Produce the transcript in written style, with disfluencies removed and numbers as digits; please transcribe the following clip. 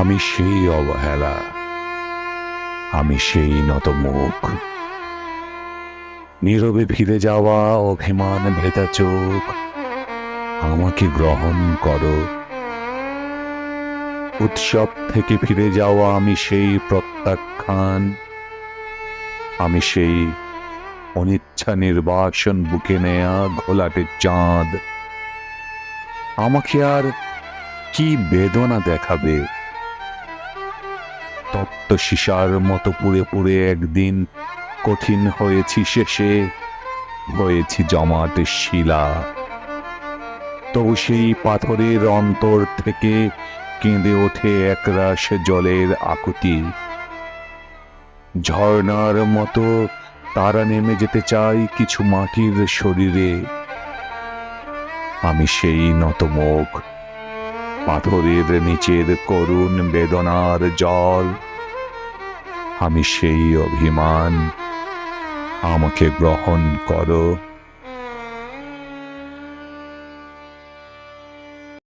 আমি সেই অবহেলা, আমি সেই নতমুখ, নীরবে ফিরে যাওয়া অভিমান ভেজা চোখ। আমাকে গ্রহণ করো। উৎসব থেকে ফিরে যাওয়া আমি সেই প্রত্যাখ্যান, আমি সেই অনিচ্ছা নির্বাসন বুকে নেয়া ঘোলাটে চাঁদ। আমাকে আর কি বেদনা দেখাবে? তপ্ত সীসার মতো পুড়ে পুড়ে একদিন কঠিন হয়েছি, শেষে হয়েছি জমাটে শিলা। তবু সেই পাথরের অন্তর থেকে কেঁদে ওঠে একরাশ জলের আকুতি। ঝর্ণার মতো তারা নেমে যেতে চাই কিছু মাটির শরীরে। আমি সেই নতমুখ, পাথরের নিচের করুণ বেদনার জল। আমি সেই অভিমান, আমাকে গ্রহণ করো।